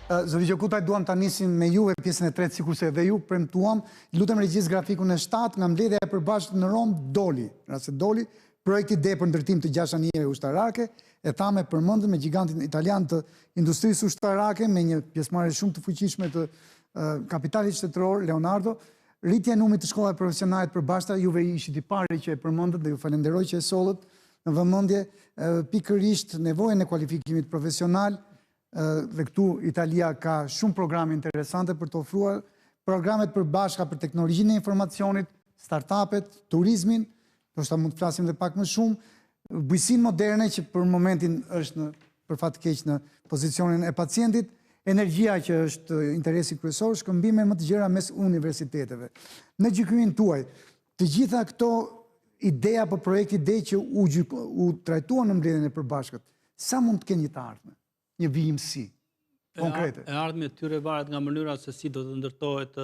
Zoti Gjokutaj, duam ta nisim me ju e pjesën e tretë, sikurse edhe ju premtuam. Lutem regjis grafikun e 7 nga mbledhja e përbashkët në Rom doli. Rase doli projekti D për ndërtim të 6 anijeve ushtarake, e thamë përmendën me gigantin italian të industrisë ushtarake me një pjesëmarrje shumë të fuqishme të kapitalit shtetëror, Leonardo. Rritja e numrit të shkollave profesionale të përbashkëta, juve ishit i pari që e përmendët dhe ju falenderoj që e sollët në vëmendje pikërisht nevojën e kualifikimit profesional. Dhe këtu Italia ka shumë programe interesante për të ofruar, programet përbashkëta për teknologjinë e informacionit, startupet, turizmin, ndoshta mund të flasim dhe pak më shumë, bujqësinë moderne që për momentin është për fat të keq në pozicionin e pacientit, energjia që është interesi kryesor, shkëmbime më të gjëra mes universiteteve. Në gjykimin tuaj, të gjitha këto ideja për projekti D që u trajtuan në mbledhjen e përbashkët, sa mund të kenë një të ardhme? Një vijimësi konkrete. E ardhme tyre varet nga mënyra se si do të ndërtohet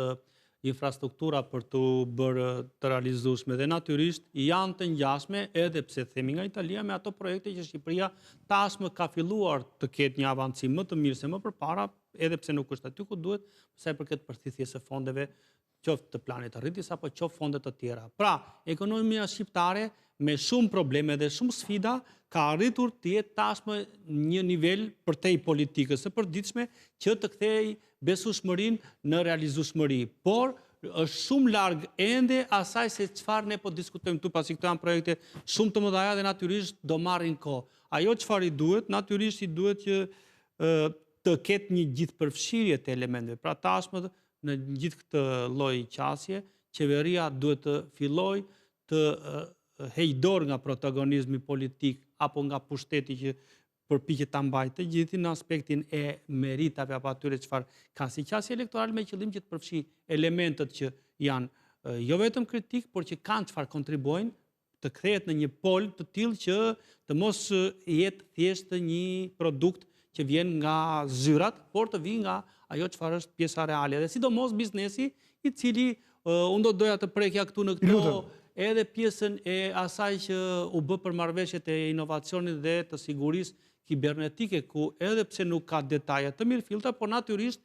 infrastruktura për të bërë të realizueshme dhe natyrisht janë të ngjashme edhe pse themi nga Italia me ato projekte që Shqipëria tashmë ka filluar të ketë një avancim më të mirë se më përpara, edhe pse nuk është aty ku duhet, sa i përket përthithjes së fondeve, qoftë të planit të rritjes apo qoftë fonde të tjera. Pra, ekonomia shqiptare me shumë probleme dhe shumë sfida ka arritur të jetë tashmë një nivel përtej politikës së përditshme që të kthejë besueshmërinë në realizueshmëri. Por është shumë larg ende asaj se çfarë ne po diskutojmë këtu, pasi këto janë projekte shumë të mëdha dhe natyrisht do marrin kohë. Ajo çfarë i duhet, natyrisht i duhet që të ketë një gjithëpërfshirje të elementeve. Pra tashmë në gjithë këtë lloj qasje, qeveria duhet të fillojë të heqë dorë nga protagonizmi politik apo nga pushteti që përpiqet ta mbajë të gjithin në aspektin e meritave apo atyre çfarë ka si qasje elektorale me qëllim që të përfshijë elementet që janë jo vetëm kritik, por që kanë çfarë kontribuojnë të kthehet në një pol të tillë që të mos jetë thjesht një produkt që vjen nga zyrat, por të vijë nga ajo çfarë është pjesa reale. Dhe sidomos biznesi i cili unë do doja të prekja këtu në këto edhe pjesën e asaj që u bë për marrëveshjet e inovacionit dhe të sigurisë kibernetike, ku edhe pse nuk ka detaje të mirëfillta, por natyrisht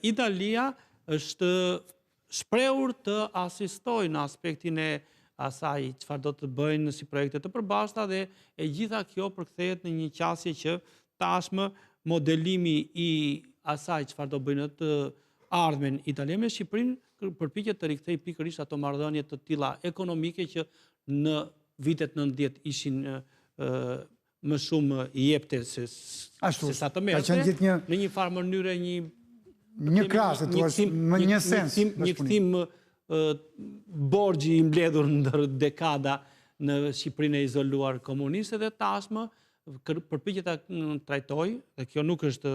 Italia është shprehur të asistojë në aspektin e asaj çfarë do të bëjnë si projekte të përbashkëta dhe e gjitha kjo përkthehet në një qasje që tashmë modelimi i asaj çfarë do bëjnë të ardhmen italiane me Shqipërinë përpiqet të rikthejë pikërisht ato marrëdhënie të tilla ekonomike që në vitet 90 ishin më shumë i jepte se sa të merrte. Në një farë mënyrë një krahasë në një sens. Një kthim borxhi i mbledhur ndër dekada në Shqipërinë e izoluar komuniste dhe tashmë përpiqet ta trajtojë, dhe kjo nuk është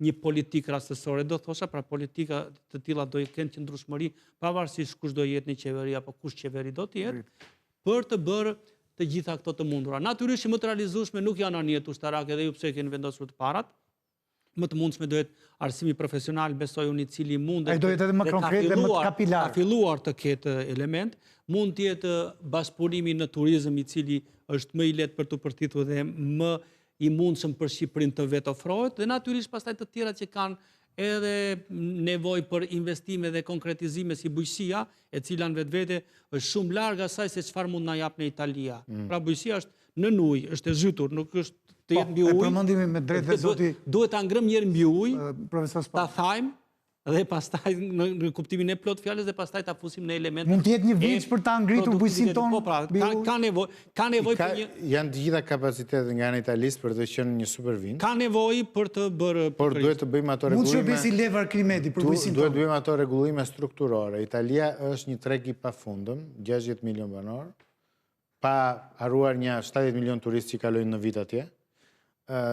një politikë rastësore, do thosha, pra politika të tilla do të kenë qëndrueshmëri pavarësisht kush do jetë në qeveri apo kush qeveri do të jetë, për të bërë të gjitha këto të mundura. Natyrisht më të realizueshme nuk janë anijet ushtarake dhe ju pse keni vendosur të parat. Më të mundshme do jetë arsimi profesional, besoj unë, i cili mundet do jetë edhe më konkret dhe më kapilar. Ka filluar të ketë element, mund të jetë bashkëpunimi në turizëm i cili është më i lehtë për të përtitur dhe më i mundshëm për Shqipërinë të vetë ofrohet, dhe natyrisht pastaj të tjerat që kanë edhe nevojë për investime dhe konkretizime si bujqësia, e cila në vetvete është shumë larg asaj se çfarë mund na jap në Italia. Pra bujqësia është në ujë, është e zhytur, nuk është të jetë mbi ujë. Përmendimi me drejtë zoti. Duhet ta ngrëm njëherë mbi ujë, profesor ta thajmë dhe pastaj në kuptimin e plot fjalës dhe pastaj ta fusim në elemente. Mund të jetë një vit për ta ngritur bujqësinë tonë. Po pra, ka nevojë për një janë të gjitha kapacitetet nga ana e Italisë për të qenë një super vind. Ka nevojë për të bërë. Por duhet të bëjmë ato rregullime. Mund të shërbejë si lev Arkimedi për bujqësinë tonë. Duhet të bëjmë ato rregullime strukturore. Italia është një treg i pafundëm, 60 milion banor, pa harruar një 70 milion turistë që kalojnë në vit atje.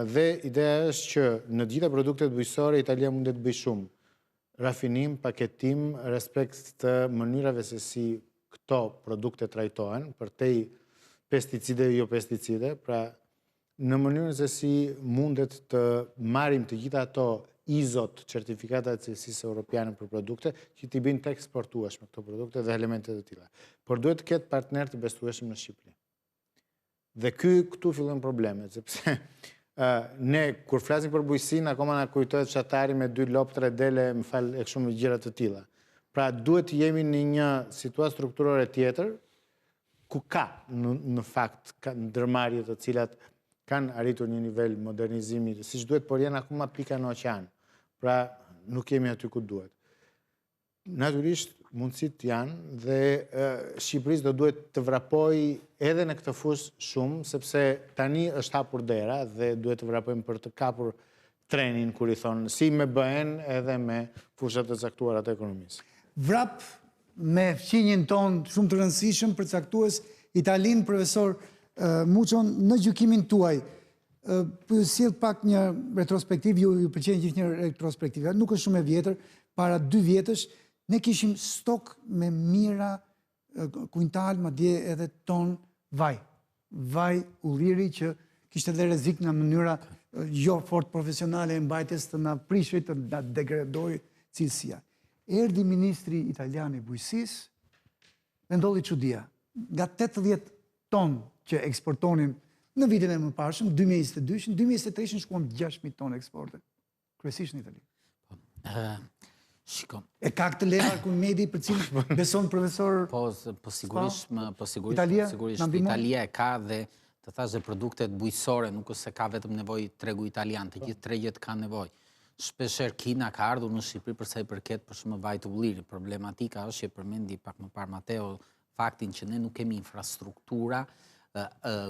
Dhe ideja është që në gjitha produktet bujqësore Italia mundet të bëjë shumë. Rafinim, paketim, respekt të mënyrave se si këto produkte trajtohen, përtej pesticide jo pesticide, pra në mënyrën se si mundet të marrim të gjitha ato ISO-t, certifikatat e cilësisë europiane për produkte, që t'i bëjnë të eksportueshme këto produkte dhe elemente të tilla. Por duhet të ketë partner të besueshëm në Shqipëri. Dhe këtu fillojnë problemet, sepse Ne, kur flasim për bujqësinë, akoma na kujtohet shatari me 2 lopë, 3 dele, më fal, e kështu me gjëra të tilla. Pra, duhet të jemi në një situatë strukturore tjetër, ku ka, në fakt, ka ndërmarrje të cilat kanë arritur një nivel modernizimi, siç duhet, por janë akoma pika në oqean. Pra, nuk jemi aty ku duhet. Natyrisht, mundësit janë dhe Shqipërisë do duhet të vrapoj edhe në këtë fushë shumë, sepse tani është hapur dera dhe duhet të vrapojmë për të kapur trenin, kur i thonë, si me BE-n edhe me fushat të caktuara të ekonomisë. Vrap me fqinjin ton shumë të rëndësishëm për caktues Italin, profesor Muçon, në gjykimin tuaj, për sjell pak një retrospektiv, ju pëlqen gjithë një retrospektiv, nuk është shumë e vjetër, para 2 vjetësh, ne kishim stok me mira kuintal, madje edhe ton vaj. Vaj ulliri që kishte edhe rrezik nga mënyra jo fort profesionale e mbajtjes të na prishit, të na degradoi cilësia. Erdhi ministri italian i bujqësisë, dhe ndodhi çudia. Nga 80 ton që eksportonin në vitin e mëparshëm, 2022, 2023 shkuam 6.000 ton eksporte, kryesisht në Itali. Shiko. E ka këtë lehar ku medi për cilë beson profesor? Po sigurisht, Italia Italia e ka dhe të thash dhe produktet bujqësore, nuk është se ka vetëm nevojë tregu italian, të gjithë tregjet kanë nevojë. Shpesher Kina ka ardhur në Shqipëri për sa i përket për shumë vaj të ullirit. Problematika është që përmendi pak më parë Mateo faktin që ne nuk kemi infrastruktura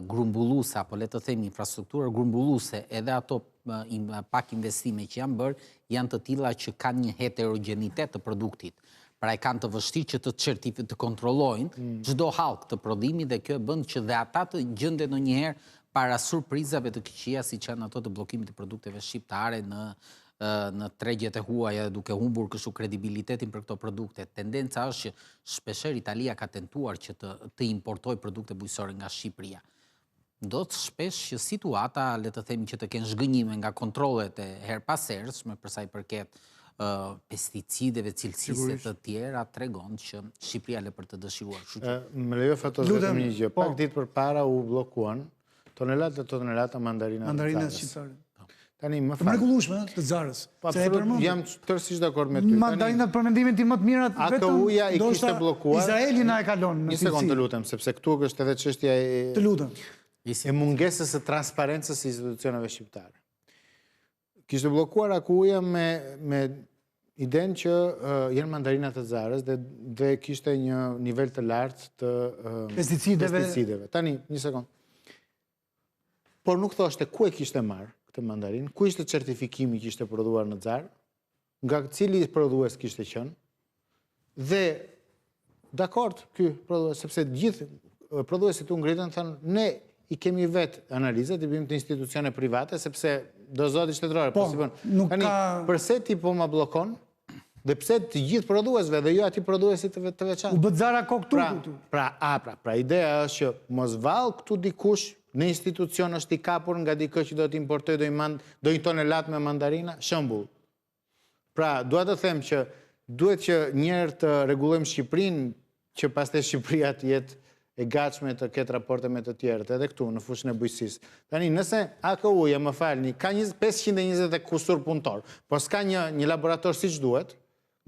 grumbulluese, apo le të themi infrastruktura grumbulluese, edhe ato pak investime që janë bërë, janë të tilla që kanë një heterogenitet të produktit. Pra e kanë të vështirë që të kontrollojnë çdo hallk të prodhimit dhe kjo e bën që dhe ata të gjenden ndonjëherë para surprizave të këqija, siç janë ato të bllokimit të produkteve shqiptare në tregjet e huaja, duke humbur kështu kredibilitetin për këto produkte. Tendenca është që shpesher Italia ka tentuar që të importojë produkte bujqësore nga Shqipëria. Do të shpesh që situata, le të themi që të kenë zhgënjime nga kontrollet e her pas hershme për sa i përket pesticideve, cilësisë të tjera, tregon që Shqipëria le për të dëshiruar. Më lejo Fatoz vetëm një gjë. Pak ditë përpara u bllokuan tonelata mandarina shqiptare. Tani më fal. Të mrekullueshme të Zarës. Jam tërësisht dakord me ty. Mandarinat për mendimin tim më të mirat vetëm AKU-ja i kishte bllokuar. Izraeli na e kalon në cilësi. Një sekondë të lutem, sepse këtu është edhe çështja e mungesës së transparencës së institucioneve shqiptare. Kishte bllokuar AKU-ja me idenë që janë mandarinat të Zarës dhe kishte një nivel të lartë të pesticideve. Tani, një sekondë. Por nuk thoshte ku e kishte marrë këtë mandarin, ku ishte certifikimi që ishte prodhuar në Zar, nga cili prodhues kishte qenë, dhe dakord ky prodhues, sepse gjithë prodhuesit u ngritën, thënë, ne i kemi vetë analizat, i bëjmë të institucione private, sepse do zoti shtetërore. Përse ti po ma blokon, dhe pse të gjithë prodhuesve dhe jo ati prodhuesit të veçantë. U bë Zara koktu këtu. Pra ideja është që mos vallë këtu dikush në institucion është i kapur nga dikë që do të importoj do një tonelat me mandarina, shembull. Pra, duhet të them që duhet që njerë të rregullojmë Shqipërinë, që pastaj Shqipëria të jetë e gatshme të ketë raporte me të tjerët, edhe këtu në fushën e bujqësisë. Tani, nëse AKU-ja, më falni, ka 520 e kusur punëtor, po s'ka një laborator siç duhet,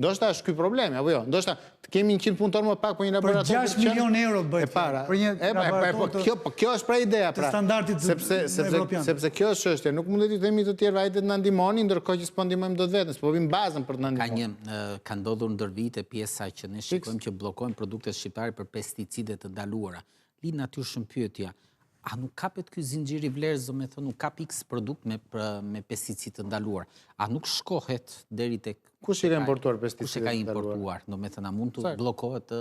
ndoshta është ky problemi, apo jo? Ndoshta kemi 100 punëtor më pak, po një laborator për 6 milion euro bëhet për një laborator kjo është pra ideja, të standardit evropian. Sepse kjo është çështja, nuk mund të themi të tjerë hajde të na ndihmoni, ndërkohë që s'po ndihmojmë dot vetëm, s'po vim bazën për të na ndihmuar. Ka ndodhur ndër vite pjesa që ne shikojmë që bllokojnë produktet shqiptare për pesticide të ndaluara. Lind natyrshëm pyetja, a nuk kapet ky zinxhir i vlerës, do të thonë, nuk kap X produkt me pesticide të ndaluar? A nuk shkohet deri tek kush i ka importuar pesticide? Kush e ka importuar? Do të thënë, a mund të bllokohet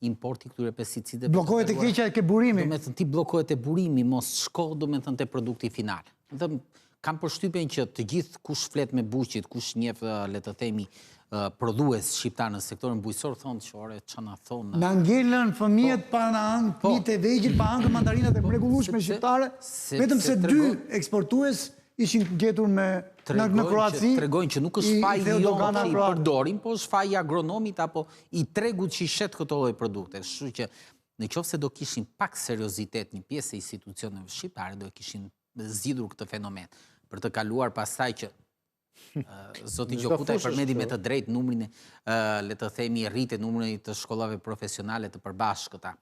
importi këtyre pesticideve? Bllokohet e keqja ke burimi. Do të thënë, ti bllokohet e burimi, mos shko, do të thënë, te produkti final. Dhe kam përshtypjen që të gjithë kush flet me buqit, kush njeh, le të themi, prodhues shqiptar në sektorin bujqësor thonë që ore çana thonë. Na ngelën fëmijët pa na hang, fëmijët e vegjël pa hangër mandarinat e mrekullueshme shqiptare, vetëm se 2 eksportues ishin gjetur në Kroaci. Tregojnë që nuk është faji jo që i përdorin, po është faji agronomit apo i tregut që i shet këto lloj produkte. Kështu që në qoftë se do kishin pak seriozitet një pjesë e institucioneve shqiptare, do e kishin zgjidhur këtë fenomen, për të kaluar pastaj që zoti Gjokuta e përmendi me të drejtë numrin le të themi rritet numrin të shkollave profesionale të përbashkëta.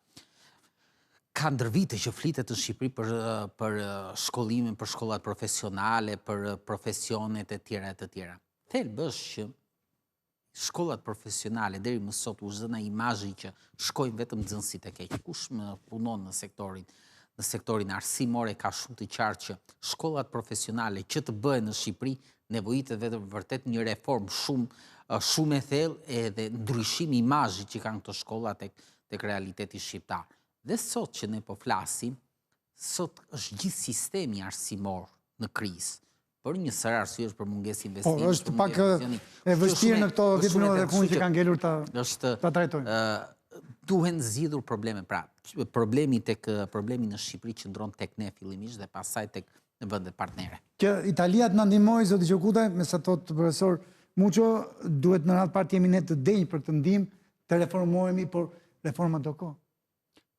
Ka ndër vite që flitet në Shqipëri për shkollimin, për shkollat profesionale, për profesionet e tjera e të tjera. Thelbi është që shkollat profesionale deri më sot u zëna imazhi që shkojnë vetëm nxënësit e keq. Kush më punon në sektorin arsimor ka shumë të qartë që shkollat profesionale që të bëhen në Shqipëri nevojitet vetëm vërtet një reformë shumë e thellë edhe ndryshim imazhi që kanë këto shkolla tek realiteti shqiptar. Dhe sot që ne po flasim, sot është gjithë sistemi arsimor në krizë. Për një sër arsyesh për mungesë investimi. Po, është pak e vështirë në këto 10 minuta e fundit që kanë ngelur ta trajtojnë. Duhen zgjidhur probleme. Pra, problemi në Shqipëri qëndron tek ne fillimisht dhe pastaj tek në vendet partnere. Që Italia të na ndihmojë, zoti Gjokuta, me sa thotë profesor Muço, duhet në radhë parë jemi ne të denjë për të ndihmë të reformohemi, por reforma do kohë.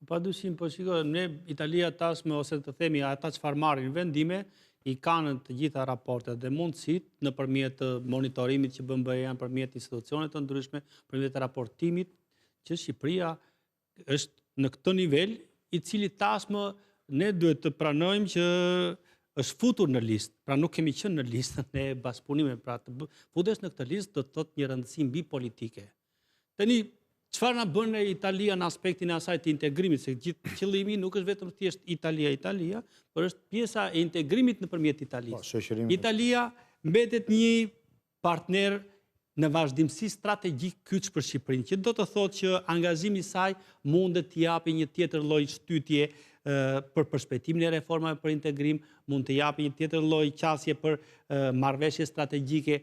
Padyshim, po shiko, ne Italia tashmë ose të themi ata çfarë marrin vendime i kanë të gjitha raportet dhe mundësitë nëpërmjet monitorimit që bën BE-ja, nëpërmjet institucioneve të ndryshme, nëpërmjet raportimit që Shqipëria është në këtë nivel i cili tashmë ne duhet të pranojmë që është futur në listë, pra nuk kemi qenë në listën e bashkëpunimit, pra të futesh në këtë listë do të thotë një rëndësi mbi politike. Tani çfarë na bën Italia në aspektin e asaj të integrimit, se gjithë qëllimi nuk është vetëm thjesht Italia, por është pjesa e integrimit nëpërmjet Italisë. Italia mbetet një partner në vazhdimsi strategjik kyç për Shqipërinë, që do të thotë që angazhimi i saj mundet të japë një tjetër lloj shtytje për përshpejtimin e reformave për integrim, mund të japë një tjetër lloj qasje për marrëveshje strategjike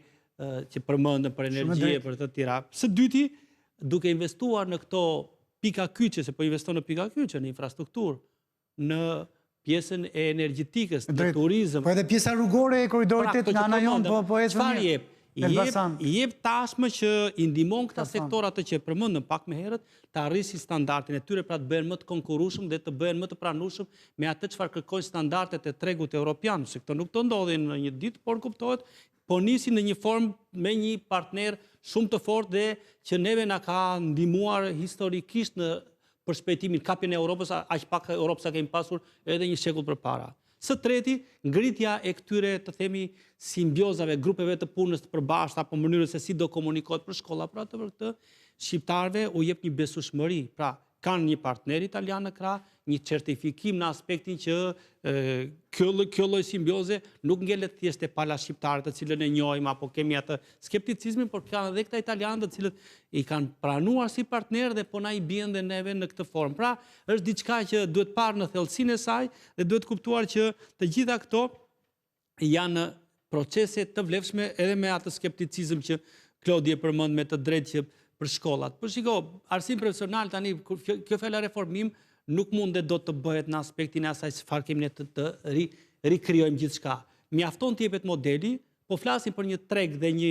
që përmendën për energji e për të tjera. Së dyti, duke investuar në këto pika kyçe, se po investon në pika kyçe, në infrastrukturë, në pjesën e energjetikës, në turizëm. Po edhe pjesa rrugore e korridorit 8 nga ana jonë, po ecën. Çfarë jep? I jep tashmë që i ndihmon këta sektora të që përmendëm pak më herët, të arrisin standardin e tyre, pra të bëhen më të konkurrueshëm dhe të bëhen më të pranueshëm me atë çfarë kërkojnë standardet e tregut evropian, se këto nuk do ndodhin në një ditë, por kuptohet, po nisin në një formë me një partner shumë të fortë dhe që neve na ka ndihmuar historikisht në përshpejtimin kapjen e Europës, aq pak Europë sa kemi pasur edhe një shekull përpara. Së treti, ngritja e këtyre të themi simbiozave, grupeve të punës të përbashkëta, apo mënyrës se si do komunikohet për shkolla, pra të për këtë shqiptarëve u jep një besueshmëri. Pra, kanë një partner italian në krah, një certifikim në aspektin që kjo lloj simbioze nuk ngelet thjesht te pala shqiptare të cilën e njohim apo kemi atë skepticizmin, por kanë edhe këta italianë të cilët i kanë pranuar si partner dhe po na i bien dhe neve në këtë formë. Pra, është diçka që duhet parë në thellësinë e saj dhe duhet kuptuar që të gjitha këto janë procese të vlefshme edhe me atë skepticizëm që Klodi e përmend me të drejtë që për shkollat. Por shiko, arsim profesional tani kjo fjala reformim nuk mundet do të bëhet në aspektin e asaj çfarë kemi ne të rikrijojmë gjithçka. Mjafton të jepet modeli, po flasim për një treg dhe një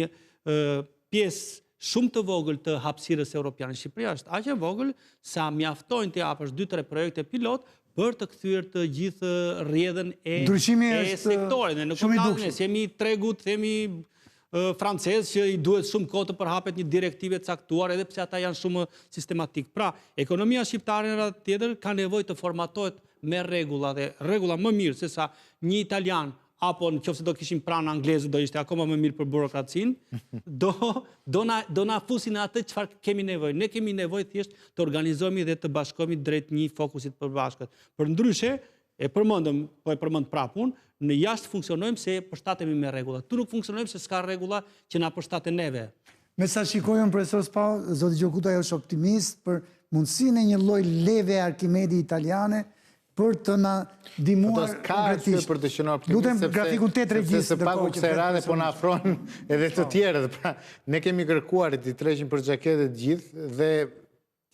pjesë shumë të vogël të hapësirës europiane. Shqipëria është aq e vogël sa mjaftojnë të japësh 2-3 projekte pilot për të kthyer të gjithë rrjedhën e sektorit. Ne nuk kemi jemi tregut, themi francez që i duhet shumë kohë të përhapet një direktive caktuar edhe pse ata janë shumë sistematik. Pra, ekonomia shqiptare në radhë tjetër ka nevojë të formatohet me rregulla dhe rregulla më mirë se sa një italian apo nëse do kishim pranë anglezë do ishte akoma më mirë për burokracinë, do na fusin atë çfarë kemi nevojë. Ne kemi nevojë thjesht të organizohemi dhe të bashkohemi drejt një fokusit të përbashkët. Përndryshe, e përmend prapë unë, në jashtë funksionojmë se përshtatemi me rregulla. Tu nuk funksionojmë se s'ka rregulla që na përshtaten neve. Me sa shikojmë profesor Spau, zoti Gjokuta është optimist për mundësinë e një lloj leve Arkimedi italiane për të na ndihmuar konkretisht. Për të qenë optimist. Lutem grafikun 8 regjistë. Se pagu Serrade po na afron edhe të tjerët. Pra, ne kemi kërkuar të treqim për xhaketë të gjithë dhe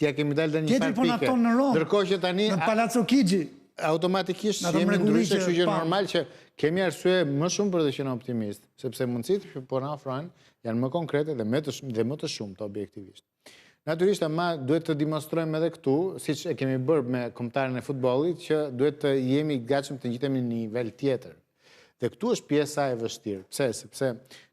t'ja kemi dalë në një farpike. Ndërkohë që tani në Palazzo Chigi automatikisht jemi ndryshe, kështu që normal që kemi arsye më shumë për të qenë optimist, sepse mundësitë që po na afrojnë janë më konkrete dhe më të shumta objektivisht. Natyrisht, ama duhet të demonstrojmë edhe këtu, siç e kemi bërë me kombëtarën e futbollit, që duhet të jemi gatshëm të ngjitemi në nivel tjetër. Dhe këtu është pjesa e vështirë. Pse? Sepse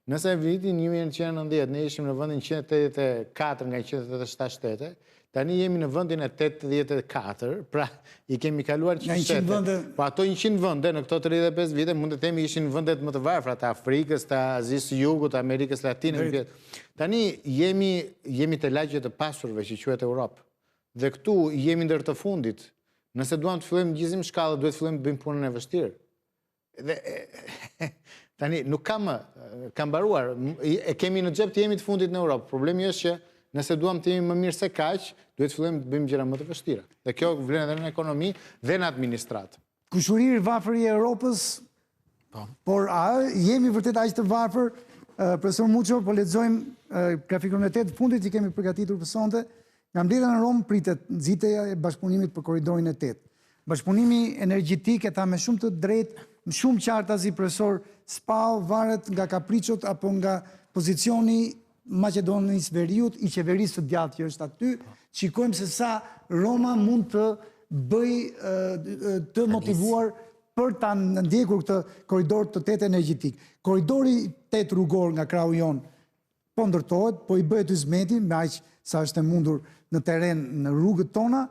nëse në vitin 1990 ne ishim në vendin 184 nga 187 shtete, tani jemi në vendin e 84, pra i kemi kaluar 100 shtete. Po ato 100 vende në këto 35 vite mund të themi ishin vendet më të varfra të Afrikës, të Azisë së Jugut, të Amerikës Latine. Tani jemi të lagje të pasurve që quhet Europë. Dhe këtu jemi ndër të fundit. Nëse duam të fillojmë gjizim shkallë, duhet të fillojmë të bëjmë punën e vështirë. Dhe tani nuk kam mbaruar, e kemi në xhep të jemi të fundit në Europë. Problemi është që nëse duam të jemi më mirë se kaq, duhet të fillojmë të bëjmë gjëra më të vështira. Dhe kjo vlen edhe në ekonomi dhe në administratë. Kushuriri varfër i Europës, por jemi vërtet aq të varfër. Profesor Muço, po lexojmë grafikun e 8 fundit që kemi përgatitur për sonte. Nga mbledhja në Rom pritet nxitja e bashkëpunimit për korridorin e 8. Bashkëpunimi energjetik, e tha me shumë të drejtë, më shumë qartë azi profesor Spau, varet nga kapriçot apo nga pozicioni Maqedonisë Veriut, i qeverisë së djathtë që është aty. Shikojmë se sa Roma mund të bëj të motivuar për ta ndjekur këtë korridor të 8 energjetik. Korridori 8 rrugor nga krahu jon po ndërtohet, po i bëhet hizmeti me aq sa është e mundur në terren në rrugët tona,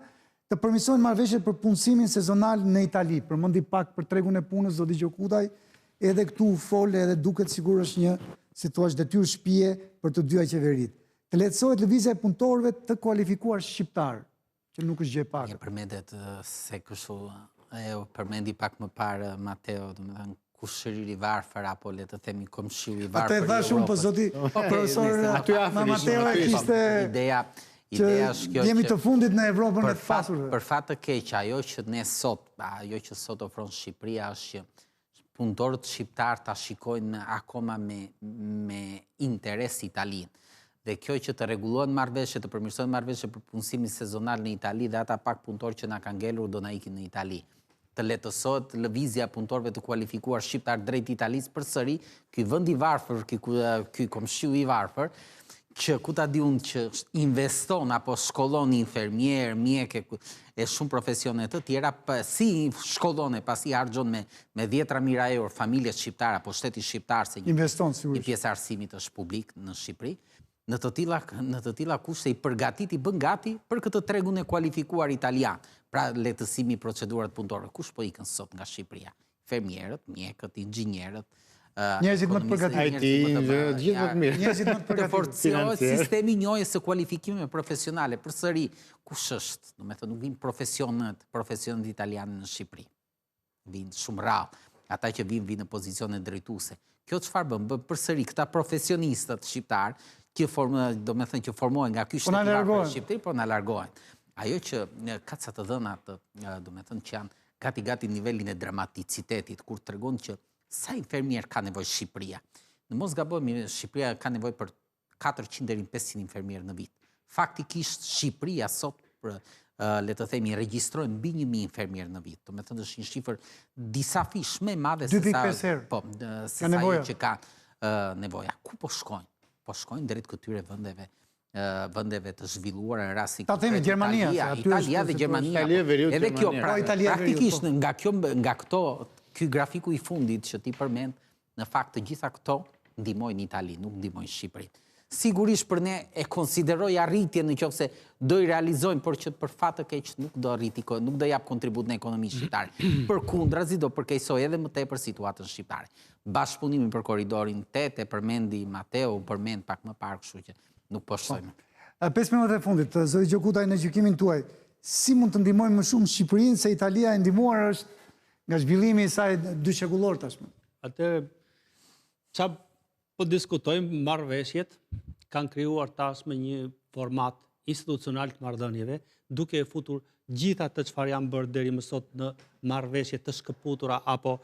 të përmirësojnë marrëveshjet për punësimin sezonal në Itali. Përmendi pak për tregun e punës zoti Gjokutaj, edhe këtu fol edhe duket sigur është një, si thua, detyrë shtëpie për të dyja qeveritë. Të lehtësohet lëvizja e punëtorëve të kualifikuar shqiptar, që nuk është gjë e pak. Një përmendet se kështu e përmendi pak më parë Mateo, domethënë kushëriri varfër apo le të themi komshiu i varfër. Atë e tha shumë, po zoti profesor Mateo e kishte ideja është kjo jemi të fundit në Evropën e të pasurve. Për fat të keq, ajo që sot ofron Shqipëria është që punëtorët shqiptar ta shikojnë akoma me interes Italinë. Dhe kjo që të rregullohen marrëveshje, të përmirësohen marrëveshje për punësimin sezonal në Itali dhe ata pak punëtorë që na kanë ngelur do na ikin në Itali. Të lehtësohet lëvizja e punëtorëve të kualifikuar shqiptar drejt Italisë përsëri, ky vend i varfër, ky komshiu i varfër, që ku ta di unë që investon apo shkollon infermier, mjeke e shumë profesione të tjera, si shkollon e pasi harxhon me 10.000 euro familjes shqiptare apo shteti shqiptar, se një pjesë arsimit është publik në Shqipëri. Në të tilla kushte i përgatit, i bën gati për këtë tregun e kualifikuar italian, pra lehtësimi i procedurat punëtore. Kush po ikën sot nga Shqipëria? Fermierët, mjekët, inxhinierët, njerëzit më të përgatitur, gjithë më të mirë. Njerëzit më të të forcohet sistemi i njohjes së kualifikimeve profesionale. Përsëri, kush është? Domethënë nuk vinë profesionet italianë në Shqipëri. Vinë shumë rrallë. Ata që vinë në pozicione drejtuese. Kjo çfarë bën? Bën përsëri këta profesionistët shqiptar që formohen nga ky shtet i varfër shqiptar, po na largohen. Ajo që ka ca të dhënat, domethënë që janë gati nivelin e dramaticitetit, kur tregon që sa infermier ka nevojë Shqipëria. Në mos gabojmë, Shqipëria ka nevojë për 400 deri në 500 infermier në vit. Faktikisht Shqipëria sot le të themi regjistrojnë mbi 1000 infermier në vit. Domethënë është një shifër disa fish më e madhe se sa ajo që ka nevoja. Ku po shkojnë? Po shkojnë drejt këtyre vendeve të zhvilluara në rastin konkret Gjermania, Italia dhe Gjermania. Edhe kjo praktikisht nga këto, ky grafiku i fundit që ti përmend, në fakt të gjitha këto ndihmojnë Italinë, nuk ndihmojnë Shqipërinë. Sigurisht për ne e konsideroj arritje në qoftë se do i realizojnë, por që për fat të keq nuk do arriti, nuk do jap kontribut në ekonominë shqiptare. Përkundrazi do përkeqësoj edhe më tepër situatën shqiptare. Bashkëpunimin për korridorin 8 e përmendi Mateo, përmend pak më parë, kështu që nuk po shtojmë. 5 minuta e fundit, zoti Gjokutaj, në gjykimin tuaj, si mund të ndihmojmë më shumë Shqipërinë se Italia e ndihmuar është nga zhvillimi i saj 2 shekullor tashmë? Atëherë, çfarë po diskutojmë, marrëveshjet kanë krijuar tashmë një format institucional të marrëdhënieve, duke e futur gjitha të çfarë janë bërë deri më sot në marrëveshje të shkëputura apo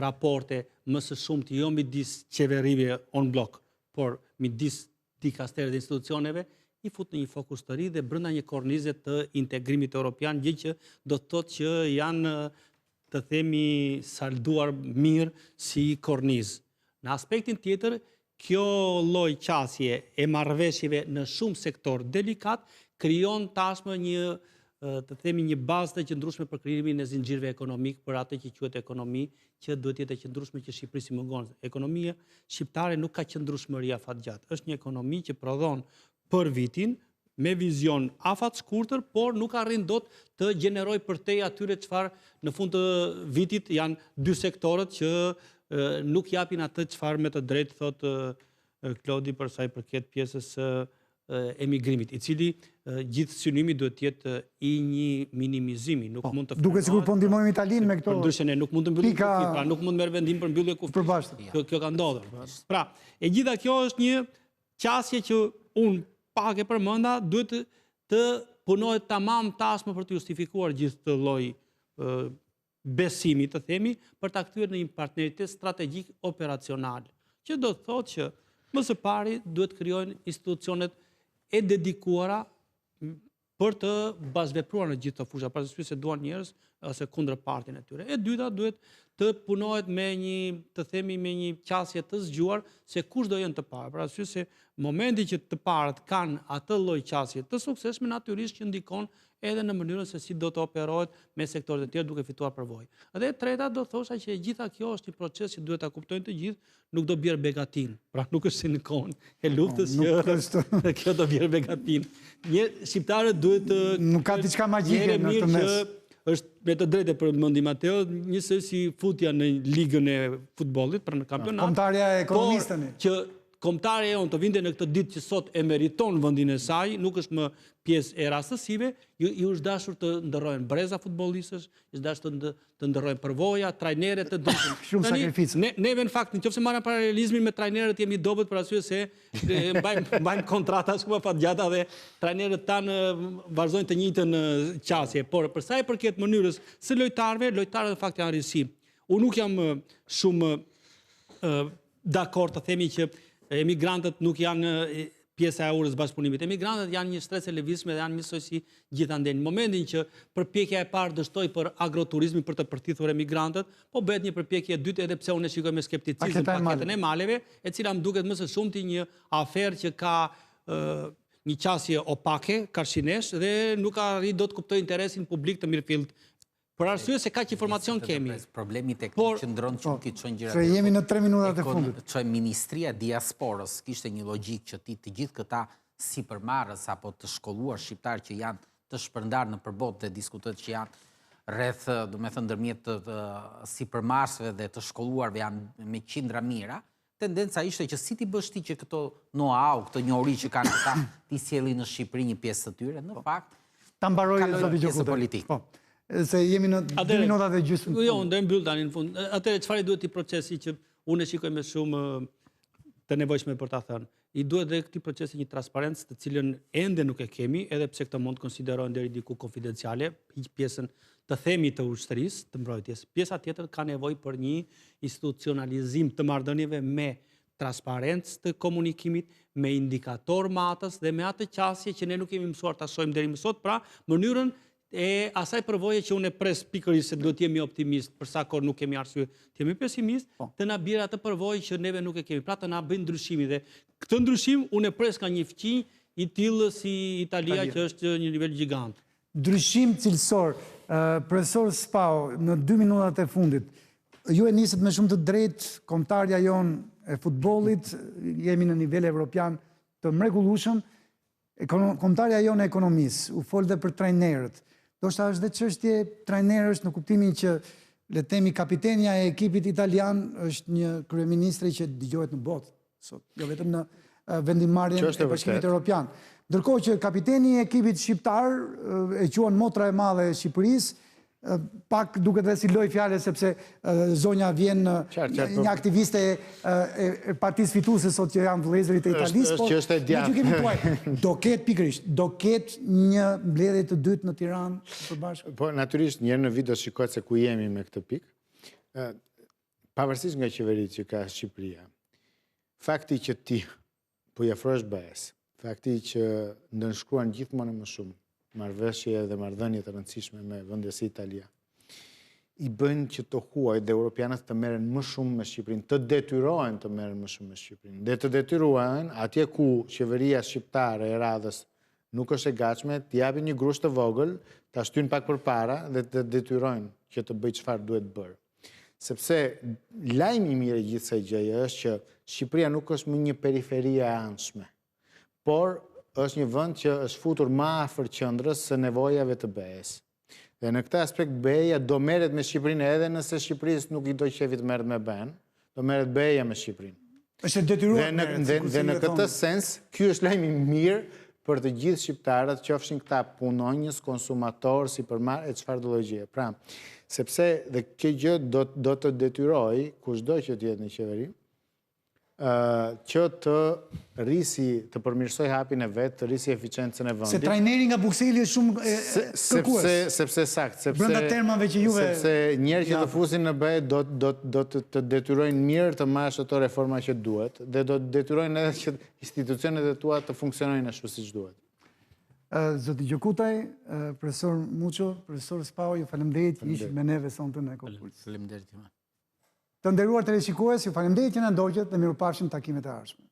raporte më së shumti jo midis qeverive on blok, por midis dikasteret dhe institucioneve, i fut në një fokus të ri dhe brenda një kornize të integrimit evropian, gjë që do të thotë që janë, të themi, salduar mirë si kornizë. Në aspektin tjetër, kjo lloj qasje e marrëveshjeve në shumë sektor delikat krijon tashmë të themi një bazë të qëndrueshme për krijimin e zinxhirëve ekonomik për atë që quhet ekonomi, që duhet të jetë e qëndrueshme që Shqipëri si mungon. Ekonomia shqiptare nuk ka qëndrueshmëri afatgjatë. Është një ekonomi që prodhon për vitin me vizion afat shkurtër, por nuk arrin dot të gjeneroj përtej atyre çfarë në fund të vitit janë dy sektorët që nuk japin atë çfarë me të drejtë thot Klodi për sa i përket pjesës emigrimit, i cili gjithë synimi duhet të jetë i një minimizimi, nuk mund të duke sikur po ndihmojmë Italinë me këto. Ndryshe ne nuk mund të mbyllim kufit, pra nuk mund merr vendim për mbyllje kufit. Përbashkët. Kjo ka ndodhur. Pra, e gjitha kjo është një qasje që unë pak e përmenda, duhet të punohet tamam tashmë për të justifikuar gjithë të lloj besimi, të themi, për ta kthyer në një partneritet strategjik operacional, që do të thotë që më së pari duhet krijohen institucionet e dedikuara për të bazvepruar në gjithë të fusha, për arsye se duan njerëz ose kundërpartin e tyre. E dyta duhet të punohet me një qasje të zgjuar se kush do jenë të parë. Për arsye se momenti që të parët kanë atë lloj qasje të suksesshme, natyrisht që ndikon edhe në mënyrën se si do të operohet me sektorët e tjerë duke fituar përvojë. Dhe e treta do thosha që gjitha kjo është një proces që duhet ta kuptojnë të gjithë, nuk do bjerë begatin. Pra nuk është si në kohën e luftës që kjo do bjerë begatin. Shqiptarët duhet të nuk ka diçka magjike në të mes. Është me të drejtë për mendim Mateo, njësoj si futja në ligën e futbollit për në kampionat. Kombëtarja e ekonomistëni. Që kombëtarja jonë të vinte në këtë ditë që sot e meriton vendin e saj, nuk është më pjesë e rastësive, ju është dashur të ndërrohen breza futbollistësh, është dashur të ndërrohen përvoja, trajnerët të dukshëm. Shumë sakrificë. Neve në fakt, nëse marrim paralelizmin me trajnerët jemi dobët për arsye se mbajmë kontrata shumë afatgjata dhe trajnerët tanë vazhdojnë të njëjtën qasje. Por për sa i përket mënyrës së lojtarëve në fakt janë risi. Unë nuk jam shumë dakord të themi që emigrantët nuk janë pjesa e urës bashkëpunimit. Emigrantët janë një shtresë e lëvizshme dhe janë njësoj gjithandej. Në momentin që përpjekja e parë dështoi për agroturizmin për të përtithur emigrantët, po bëhet një përpjekje e dytë edhe pse unë e shikoj me skepticizëm paketën e maleve, e cila më duket më së shumti një aferë që ka një qasje opake, karshinesh dhe nuk arrit dot të kuptoj interesin publik të mirëfillt. Për arsye se kaq informacion kemi. Problemi teknik që ndron që nuk i çon gjërat. Se jemi në 3 minutat e fundit. Çoj Ministria e Diasporës kishte një logjik që të gjithë këta sipërmarrës apo të shkolluar shqiptar që janë të shpërndarë në përbot dhe diskutohet që janë rreth, domethënë ndërmjet të sipërmarrësve dhe të shkolluarve janë me qindra mijëra. Tendenca ishte që si ti bësh ti që këto know-how, këto njohuri që kanë këta, ti sjellin në Shqipëri një pjesë të tyre, në fakt ta mbaroj zoti Gjokuti. Se jemi në 2 minuta dhe gjysmë. Jo, ndër mbyll tani në fund. Atëherë çfarë duhet i procesi që unë e shikoj me shumë të nevojshme për ta thënë. I duhet dhe këtij procesi një transparencë të cilën ende nuk e kemi, edhe pse këto mund të konsiderohen deri diku konfidenciale, hiq pjesën të themi të ushtrisë, të mbrojtjes. Pjesa tjetër ka nevojë për një institucionalizim të marrëdhënieve me transparencë të komunikimit, me indikator matës dhe me atë qasje që ne nuk kemi mësuar ta shohim deri më sot, pra mënyrën e asaj përvoje që unë e pres pikërisht se duhet jemi optimist, për sa kohë nuk kemi arsye të jemi pesimist, të na bjerë atë përvojë që neve nuk e kemi. Pra të na bëjnë ndryshimin dhe këtë ndryshim unë e pres nga një fuqi i tillë si Italia që është një nivel gjigant. Ndryshim cilësor, profesor Spau, në 2 minutat e fundit, ju e nisët me shumë të drejtë kombëtarja jonë e futbollit, jemi në nivel evropian të mrekullueshëm, kombëtarja jonë e ekonomisë, u fol dhe për trajnerët. Ndoshta është dhe çështje trajnerësh në kuptimin që le të themi kapitenja e ekipit italian është një kryeministri që dëgohet në botë sot, jo vetëm në vendimarrjen e Bashkimit Evropian. Ndërkohë që kapiteni i ekipit shqiptar e quhen motra e madhe e Shqipërisë, pak duket dhe si loj fjale sepse zonja vjen një aktiviste e partisë fituese sot që janë vëllezërit e Italisë, por do ketë pikërisht, do ketë një mbledhje të dytë në Tiranë përbashkë. Po natyrisht një herë në vit do shikohet se ku jemi me këtë pikë. Pavarësisht nga qeveritë që ka Shqipëria, fakti që ti po i afrosh BE-s, fakti që ndërshkruan gjithmonë më shumë marrëveshje dhe marrëdhënie të rëndësishme me vendet si Italia, i bëjnë që të huaj dhe europianët të merren më shumë me Shqipërinë, të detyrohen të merren më shumë me Shqipërinë. Dhe të detyrohen atje ku qeveria shqiptare e radhës nuk është e gatshme, të japin një grusht të vogël, ta shtyn pak përpara dhe të detyrojnë që të bëjë çfarë duhet bërë. Sepse lajmi i mirë i gjithë kësaj gjëje është që Shqipëria nuk është më një periferi e anshme, por është një vend që është futur më afër qendrës së nevojave të BE-s. Dhe në këtë aspekt BE-ja do merret me Shqipërinë edhe nëse Shqipërisë nuk i do qefi të merret me BE-n, do merret BE-ja me Shqipërinë. Është detyruar. Dhe në këtë sens, ky është lajmi mirë për të gjithë shqiptarët, qofshin këta punonjës, konsumatorë, sipërmarrë e çfarë do lloj gjëje. Pra, sepse dhe kjo gjë do të detyroj kushdo që të jetë në qeveri, që të rrisi, të përmirësoj hapin e vetë, të rrisi eficiencën e vendit. Se trajneri nga Brukseli është shumë kërkues. Sepse sakt, brenda termave që juve. Sepse njerë që të fusin në BE do të detyrojnë mirë të marrësh ato reforma që duhet, dhe do të detyrojnë edhe që institucionet e tua të funksionojnë ashtu siç duhet. Zoti Gjokutaj, profesor Muço, profesor Spau, ju faleminderit që ishit me neve sonte në Ekopuls. Faleminderit. Të nderuar teleshikues, ju faleminderit që na ndoqët dhe mirupafshim takimet e ardhshme.